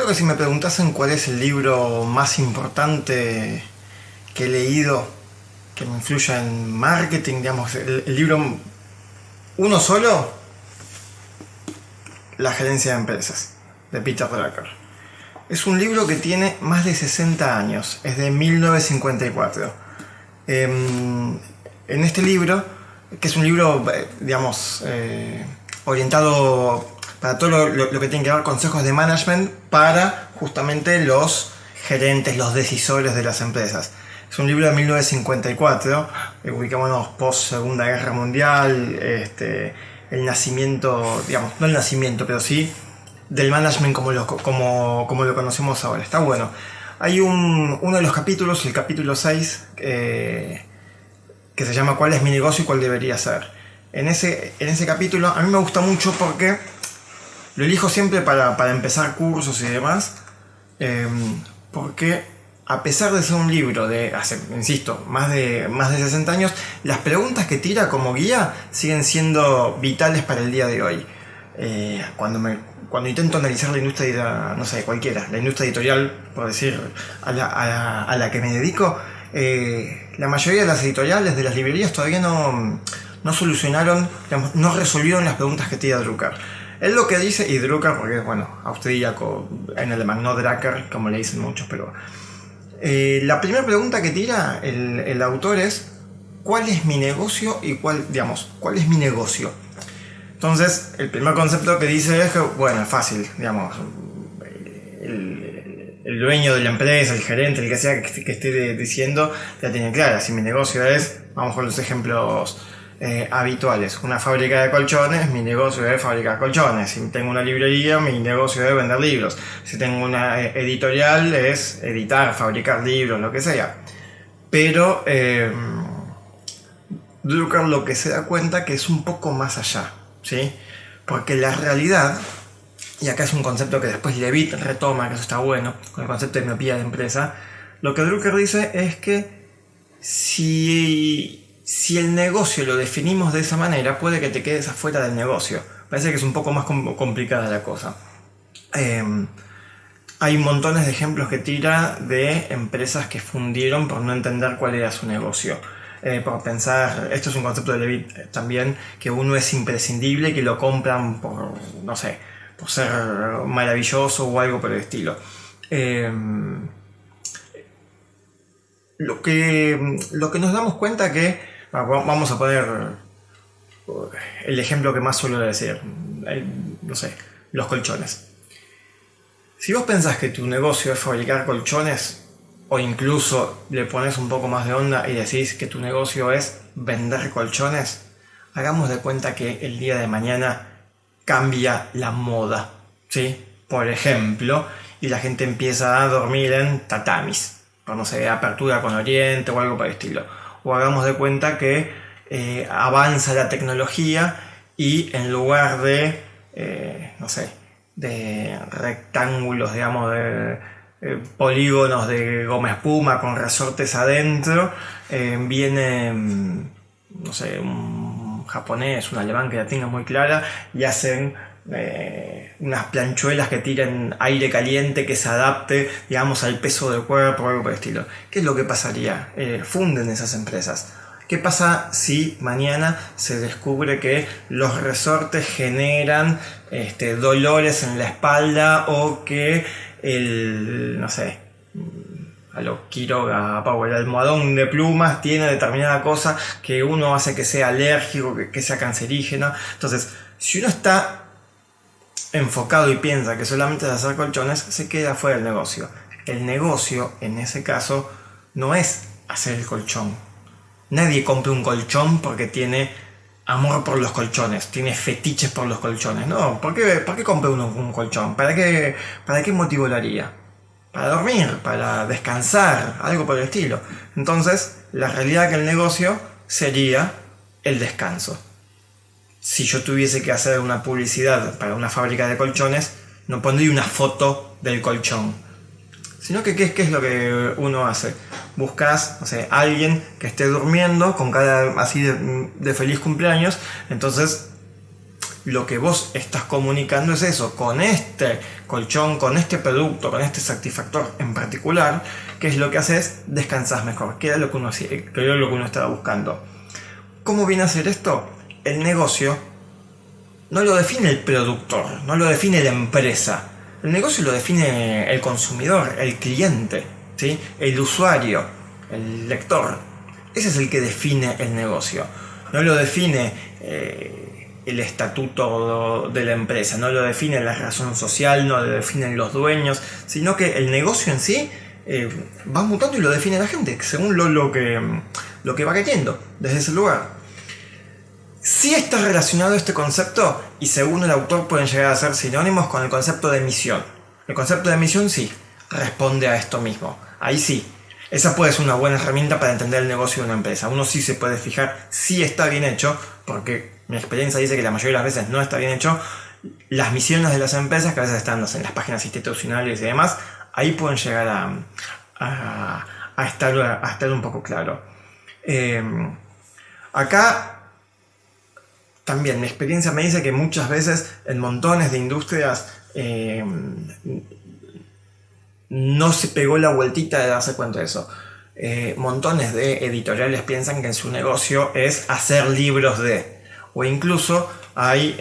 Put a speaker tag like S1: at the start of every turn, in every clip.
S1: Creo que si me preguntasen cuál es el libro más importante que he leído, que me influya en marketing, digamos, el libro uno solo, La gerencia de empresas, de Peter Drucker. Es un libro que tiene más de 60 años, es de 1954. En este libro, que es un libro, digamos, orientado para todo lo que tiene que ver consejos de management para justamente los gerentes, los decisores de las empresas. Es un libro de 1954, ubicámonos post Segunda Guerra Mundial, el nacimiento, digamos, no el nacimiento, pero sí del management como lo conocemos ahora. Está bueno. Hay uno de los capítulos, el capítulo 6, que se llama ¿Cuál es mi negocio y cuál debería ser? En ese capítulo a mí me gusta mucho porque lo elijo siempre para empezar cursos y demás, porque a pesar de ser un libro de hace, insisto, más de 60 años, las preguntas que tira como guía siguen siendo vitales para el día de hoy. Cuando intento analizar la industria, no sé, cualquiera, la industria editorial, por decir, a la que me dedico, la mayoría de las editoriales, de las librerías, todavía no solucionaron, digamos, no resolvieron las preguntas que tira Drucker. Él lo que dice, y Drucker, porque es, bueno, austríaco, en alemán, no Drucker, como le dicen muchos, pero la primera pregunta que tira el autor es ¿cuál es mi negocio y cuál es mi negocio? Entonces, el primer concepto que dice es que, bueno, es fácil, digamos, el dueño de la empresa, el gerente, el que sea que esté diciendo, ya tiene clara. Si mi negocio es, vamos con los ejemplos habituales, una fábrica de colchones, mi negocio es fabricar colchones. Si tengo una librería, mi negocio es vender libros. Si tengo una editorial, es editar, fabricar libros, lo que sea. Pero Drucker lo que se da cuenta que es un poco más allá, ¿sí? Porque la realidad, y acá es un concepto que después Levitt retoma, que eso está bueno, con el concepto de miopía de empresa, lo que Drucker dice es que si el negocio lo definimos de esa manera, puede que te quedes afuera del negocio. Parece que es un poco más complicada la cosa. Hay montones de ejemplos que tira de empresas que fundieron por no entender cuál era su negocio. Por pensar, esto es un concepto de Levitt también, que uno es imprescindible, que lo compran por, no sé, por ser maravilloso o algo por el estilo. Lo que nos damos cuenta que, vamos a poner el ejemplo que más suelo decir, no sé, los colchones. Si vos pensás que tu negocio es fabricar colchones, o incluso le pones un poco más de onda y decís que tu negocio es vender colchones, hagamos de cuenta que el día de mañana cambia la moda, ¿sí? Por ejemplo, y la gente empieza a dormir en tatamis, por no sé, apertura con oriente o algo por el estilo. O hagamos de cuenta que avanza la tecnología y en lugar de, no sé, de rectángulos, digamos, de polígonos de goma espuma con resortes adentro, viene, no sé, un japonés, un alemán que la tenga muy clara y hacen unas planchuelas que tiren aire caliente que se adapte, digamos, al peso del cuerpo o algo por el estilo. ¿Qué es lo que pasaría? Funden esas empresas. ¿Qué pasa si mañana se descubre que los resortes generan dolores en la espalda o que no sé, a lo Quiroga, el almohadón de plumas tiene determinada cosa que uno hace que sea alérgico, que sea cancerígeno? Entonces, si uno está enfocado y piensa que solamente es hacer colchones, se queda fuera del negocio. El negocio, en ese caso, no es hacer el colchón. Nadie compra un colchón porque tiene amor por los colchones, tiene fetiches por los colchones. No, ¿por qué compra uno un colchón? ¿Para qué motivo lo haría? Para dormir, para descansar, algo por el estilo. Entonces, la realidad que el negocio sería el descanso. Si yo tuviese que hacer una publicidad para una fábrica de colchones, no pondría una foto del colchón, sino que ¿qué es lo que uno hace? Buscas, no sé, alguien que esté durmiendo con cara así de feliz cumpleaños, entonces lo que vos estás comunicando es eso, con este colchón, con este producto, con este satisfactor en particular, ¿qué es lo que haces? Descansás mejor, que era lo que uno estaba buscando. ¿Cómo viene a ser esto? El negocio no lo define el productor, no lo define la empresa. El negocio lo define el consumidor, el cliente, ¿sí? El usuario, el lector. Ese es el que define el negocio. No lo define el estatuto de la empresa, no lo define la razón social, no lo definen los dueños, sino que el negocio en sí va mutando y lo define la gente, según lo que va queriendo desde ese lugar. Sí está relacionado este concepto y según el autor pueden llegar a ser sinónimos con el concepto de misión. El concepto de misión sí responde a esto mismo. Ahí sí. Esa puede ser una buena herramienta para entender el negocio de una empresa. Uno sí se puede fijar si está bien hecho, porque mi experiencia dice que la mayoría de las veces no está bien hecho. Las misiones de las empresas, que a veces están en las páginas institucionales y demás, ahí pueden llegar a estar un poco claro. Acá también mi experiencia me dice que muchas veces en montones de industrias no se pegó la vueltita de darse cuenta de eso. Montones de editoriales piensan que su negocio es hacer libros o incluso hay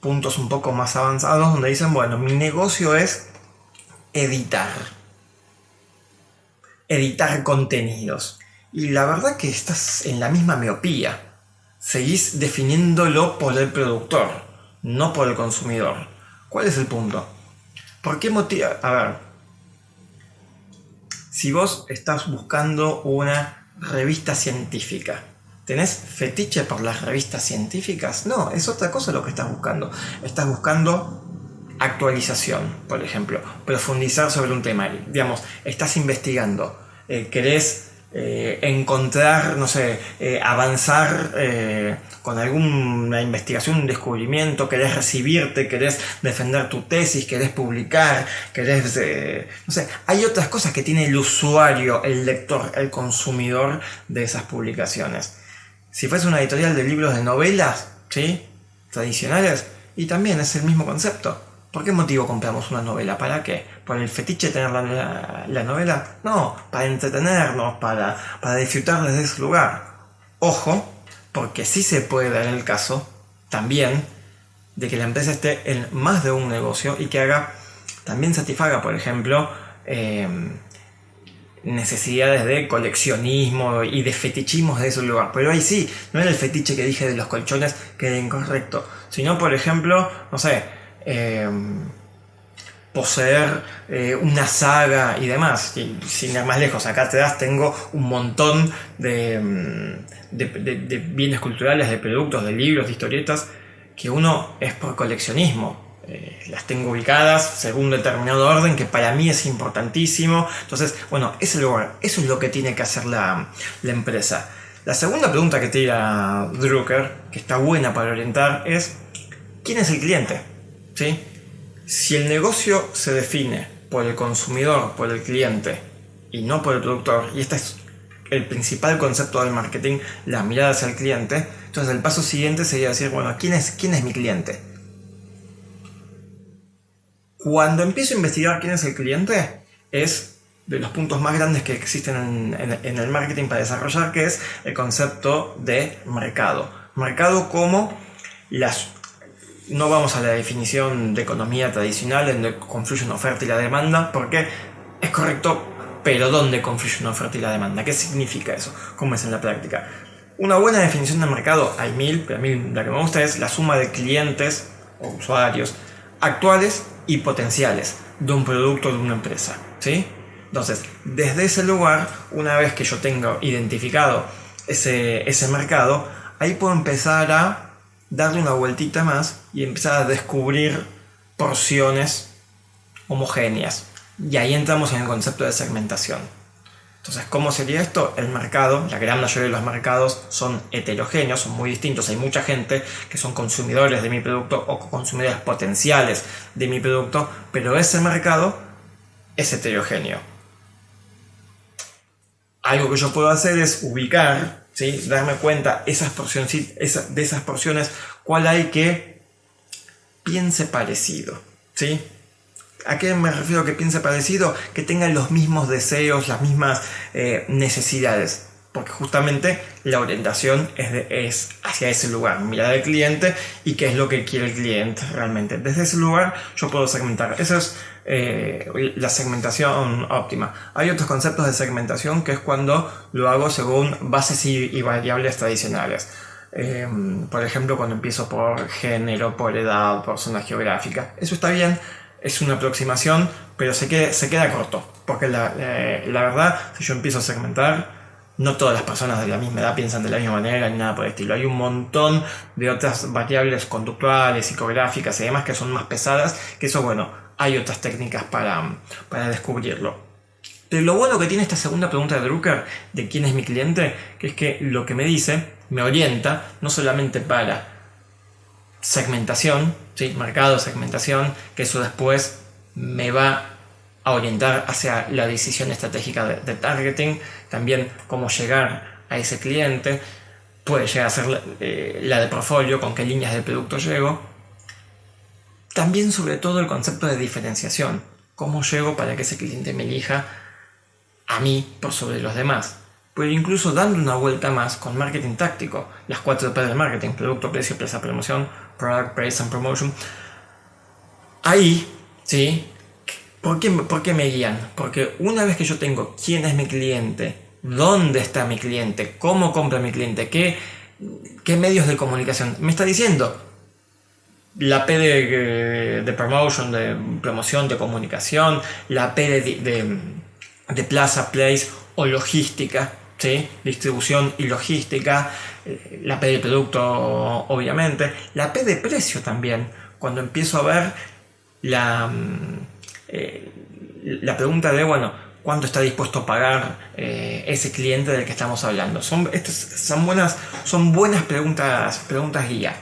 S1: puntos un poco más avanzados donde dicen, bueno, mi negocio es editar contenidos. Y la verdad que estás en la misma miopía. Seguís definiéndolo por el productor, no por el consumidor. ¿Cuál es el punto? ¿Por qué motivo? A ver, si vos estás buscando una revista científica, ¿tenés fetiche por las revistas científicas? No, es otra cosa lo que estás buscando. Estás buscando actualización, por ejemplo, profundizar sobre un tema. Digamos, estás investigando, querés encontrar, no sé, avanzar con alguna investigación, un descubrimiento, querés recibirte, querés defender tu tesis, querés publicar, querés, no sé, hay otras cosas que tiene el usuario, el lector, el consumidor de esas publicaciones. Si fuese una editorial de libros de novelas, ¿sí?, tradicionales, y también es el mismo concepto. ¿Por qué motivo compramos una novela? ¿Para qué? ¿Por el fetiche de tener la novela? No, para entretenernos, para disfrutar desde ese lugar. Ojo, porque sí se puede dar el caso también de que la empresa esté en más de un negocio y que también satisfaga, por ejemplo, necesidades de coleccionismo y de fetichismos de ese lugar. Pero ahí sí, no era el fetiche que dije de los colchones que era incorrecto, sino, por ejemplo, no sé, poseer una saga y demás. Y sin ir más lejos, acá atrás tengo un montón de bienes culturales, de productos, de libros, de historietas, que uno es por coleccionismo. Las tengo ubicadas según determinado orden que para mí es importantísimo. Entonces, bueno, ese lugar, eso es lo que tiene que hacer la empresa. La segunda pregunta que tira Drucker, que está buena para orientar, es ¿quién es el cliente? ¿Sí? Si el negocio se define por el consumidor, por el cliente y no por el productor, y este es el principal concepto del marketing, la mirada hacia el cliente, entonces el paso siguiente sería decir, bueno, ¿quién es mi cliente? Cuando empiezo a investigar quién es el cliente, es de los puntos más grandes que existen en el marketing para desarrollar, que es el concepto de mercado. Mercado como no vamos a la definición de economía tradicional en donde confluye una oferta y la demanda, porque es correcto, pero ¿dónde confluye una oferta y la demanda? ¿Qué significa eso? ¿Cómo es en la práctica? Una buena definición de mercado, hay mil, pero a mí la que me gusta es la suma de clientes o usuarios actuales y potenciales de un producto o de una empresa, ¿sí? Entonces, desde ese lugar, una vez que yo tengo identificado ese mercado, ahí puedo empezar a darle una vueltita más y empezar a descubrir porciones homogéneas. Y ahí entramos en el concepto de segmentación. Entonces, ¿cómo sería esto? El mercado, la gran mayoría de los mercados son heterogéneos, son muy distintos. Hay mucha gente que son consumidores de mi producto o consumidores potenciales de mi producto, pero ese mercado es heterogéneo. Algo que yo puedo hacer es ubicar, ¿sí?, ¿sí? Darme cuenta de esas porciones, cuál hay que piense parecido, ¿sí? ¿A qué me refiero que piense parecido? Que tengan los mismos deseos, las mismas necesidades. Porque justamente la orientación es hacia ese lugar, mirar al cliente y qué es lo que quiere el cliente realmente. Desde ese lugar yo puedo segmentar. Esa es la segmentación óptima. Hay otros conceptos de segmentación que es cuando lo hago según bases y variables tradicionales. Por ejemplo, cuando empiezo por género, por edad, por zona geográfica. Eso está bien, es una aproximación, pero se queda corto. Porque la verdad, si yo empiezo a segmentar, no todas las personas de la misma edad piensan de la misma manera ni nada por el estilo. Hay un montón de otras variables conductuales, psicográficas y demás que son más pesadas, que eso, bueno, hay otras técnicas para descubrirlo. Pero lo bueno que tiene esta segunda pregunta de Drucker, de quién es mi cliente, que es que lo que me dice, me orienta, no solamente para segmentación, ¿sí? Mercado, segmentación, que eso después me va a orientar hacia la decisión estratégica de targeting, también cómo llegar a ese cliente, puede llegar a ser la de portfolio, con qué líneas de producto llego, también sobre todo el concepto de diferenciación, cómo llego para que ese cliente me elija a mí por sobre los demás, pero incluso dando una vuelta más con marketing táctico, las 4 P del marketing, producto, precio, plaza, promoción, product, price and promotion. Ahí, ¿sí? ¿Por qué me guían? Porque una vez que yo tengo quién es mi cliente, dónde está mi cliente, cómo compra mi cliente, qué medios de comunicación me está diciendo, la P de promotion, de promoción, de comunicación, la P de plaza, place o logística, ¿sí? Distribución y logística, la P de producto obviamente, la P de precio también, cuando empiezo a ver la pregunta de, bueno, ¿cuánto está dispuesto a pagar ese cliente del que estamos hablando? Son buenas preguntas guía.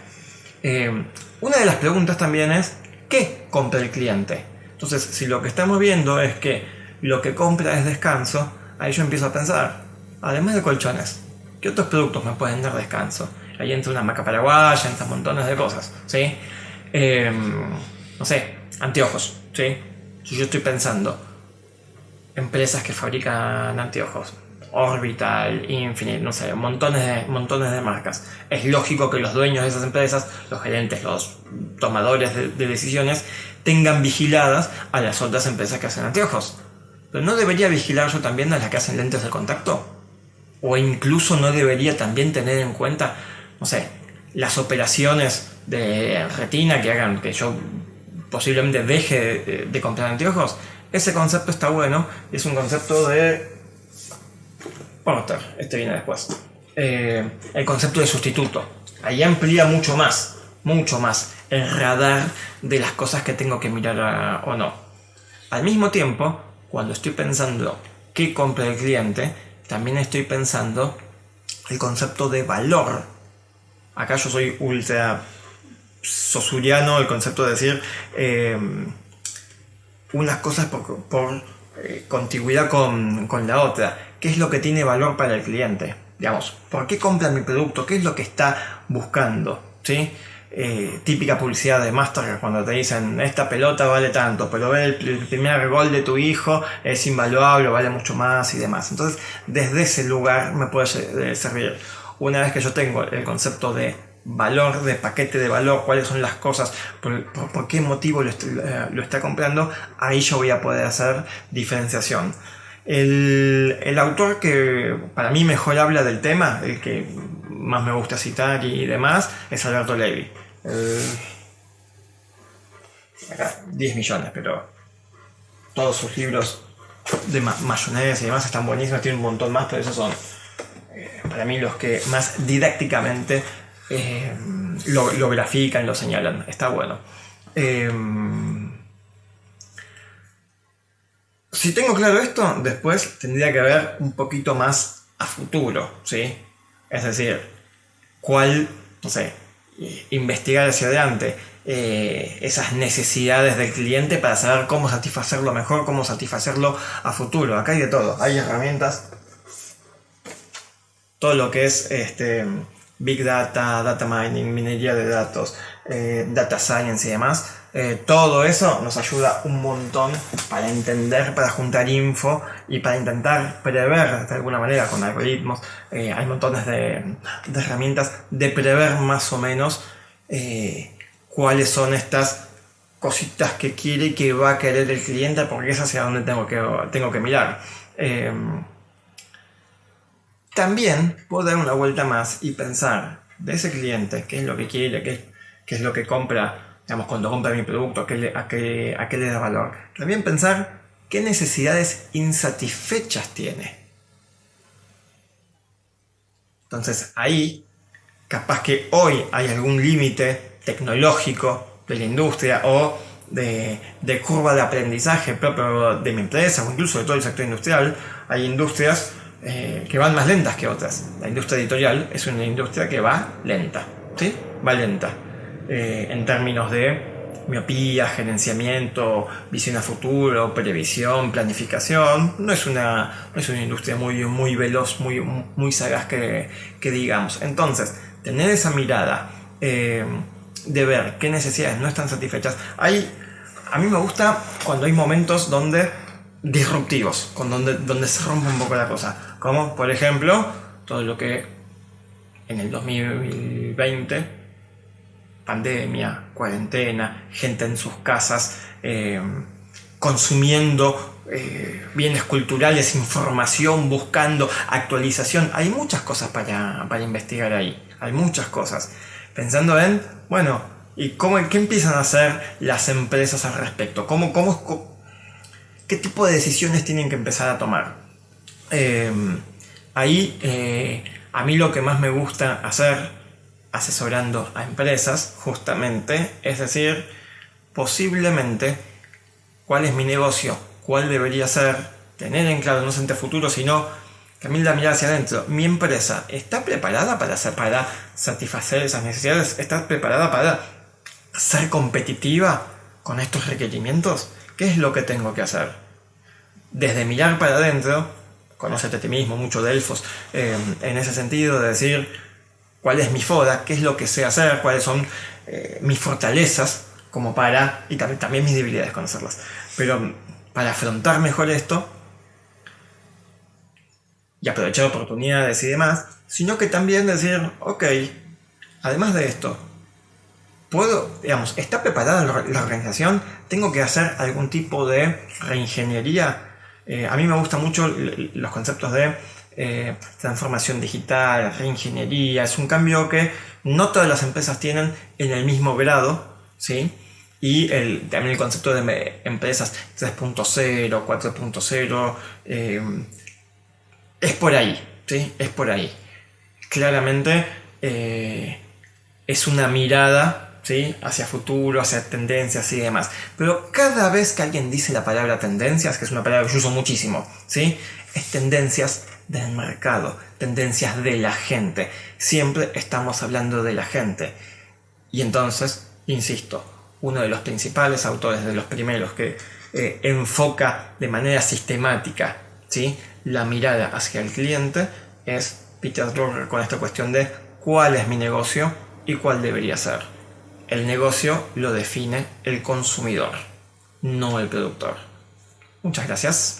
S1: Una de las preguntas también es, ¿qué compra el cliente? Entonces, si lo que estamos viendo es que lo que compra es descanso, ahí yo empiezo a pensar, además de colchones, ¿qué otros productos me pueden dar descanso? Ahí entra una hamaca paraguaya, entran montones de cosas, ¿sí? No sé, anteojos, ¿sí? Si yo estoy pensando empresas que fabrican anteojos, Orbital, Infinite, no sé, montones de marcas, es lógico que los dueños de esas empresas, los gerentes, los tomadores de decisiones, tengan vigiladas a las otras empresas que hacen anteojos. Pero ¿no debería vigilar yo también a las que hacen lentes de contacto? O incluso no debería también tener en cuenta, no sé, las operaciones de retina que hagan que yo posiblemente deje de comprar anteojos. Ese concepto está bueno, es un concepto de Porter, este viene después. El concepto de sustituto. Ahí amplía mucho más el radar de las cosas que tengo que mirar o no. Al mismo tiempo, cuando estoy pensando qué compra el cliente, también estoy pensando el concepto de valor. Acá yo soy ultra sosuriano, el concepto de decir unas cosas por contigüidad con la otra. ¿Qué es lo que tiene valor para el cliente? Digamos, ¿por qué compra mi producto? ¿Qué es lo que está buscando? ¿Sí? Típica publicidad de Mastercard cuando te dicen esta pelota vale tanto, pero ver el primer gol de tu hijo es invaluable, vale mucho más y demás. Entonces, desde ese lugar me puede servir. Una vez que yo tengo el concepto de valor, de paquete de valor, cuáles son las cosas, por qué motivo lo está comprando, ahí yo voy a poder hacer diferenciación. El autor que para mí mejor habla del tema, el que más me gusta citar y demás, es Alberto Levi. Acá 10 millones, pero todos sus libros de mayonesa y demás están buenísimos, tiene un montón más, pero esos son para mí los que más didácticamente lo grafican, lo señalan. Está bueno. Si tengo claro esto, después tendría que ver un poquito más a futuro, ¿sí? Es decir, investigar hacia adelante esas necesidades del cliente para saber cómo satisfacerlo mejor, cómo satisfacerlo a futuro. Acá hay de todo, hay herramientas todo lo que es Big Data, Data Mining, minería de datos, Data Science y demás, todo eso nos ayuda un montón para entender, para juntar info y para intentar prever de alguna manera con algoritmos. Hay montones de herramientas de prever más o menos cuáles son estas cositas que quiere y que va a querer el cliente, porque es hacia donde tengo que mirar. También puedo dar una vuelta más y pensar de ese cliente, qué es lo que quiere, qué es lo que compra, digamos, cuando compra mi producto, a qué le da valor. También pensar qué necesidades insatisfechas tiene. Entonces ahí, capaz que hoy hay algún límite tecnológico de la industria o de curva de aprendizaje propio de mi empresa o incluso de todo el sector industrial. Hay industrias que van más lentas que otras. La industria editorial es una industria que va lenta, ¿sí? Va lenta en términos de miopía, gerenciamiento, visión a futuro, previsión, planificación. No es una industria muy veloz, muy sagaz que digamos. Entonces, tener esa mirada de ver qué necesidades no están satisfechas. A mí me gusta cuando hay momentos disruptivos, donde se rompe un poco la cosa, como por ejemplo todo lo que en el 2020, pandemia, cuarentena, gente en sus casas consumiendo bienes culturales, información, buscando actualización. Hay muchas cosas para investigar ahí, hay muchas cosas, pensando en, bueno, ¿y qué empiezan a hacer las empresas al respecto? ¿Qué tipo de decisiones tienen que empezar a tomar? A mí lo que más me gusta hacer asesorando a empresas, justamente, es decir, posiblemente, ¿cuál es mi negocio? ¿Cuál debería ser? Tener en claro, no solamente futuro, sino también la mirada hacia adentro. ¿Mi empresa está preparada para satisfacer esas necesidades? ¿Está preparada para ser competitiva con estos requerimientos? ¿Qué es lo que tengo que hacer? Desde mirar para adentro, conócete a ti mismo, mucho Delfos, en ese sentido de decir cuál es mi foda, qué es lo que sé hacer, cuáles son mis fortalezas, y también mis debilidades, conocerlas. Pero para afrontar mejor esto y aprovechar oportunidades y demás, sino que también decir, ok, además de esto, ¿está preparada la organización? ¿Tengo que hacer algún tipo de reingeniería? A mí me gustan mucho los conceptos de transformación digital, reingeniería. Es un cambio que no todas las empresas tienen en el mismo grado, ¿sí? Y también el concepto de empresas 3.0, 4.0, es por ahí, ¿sí? Es por ahí. Claramente es una mirada, ¿sí? Hacia futuro, hacia tendencias y demás. Pero cada vez que alguien dice la palabra tendencias, que es una palabra que yo uso muchísimo, ¿sí? Es tendencias del mercado, tendencias de la gente. Siempre estamos hablando de la gente. Y entonces, insisto, uno de los principales autores, de los primeros que enfoca de manera sistemática, ¿sí? La mirada hacia el cliente, es Peter Drucker, con esta cuestión de cuál es mi negocio y cuál debería ser. El negocio lo define el consumidor, no el productor. Muchas gracias.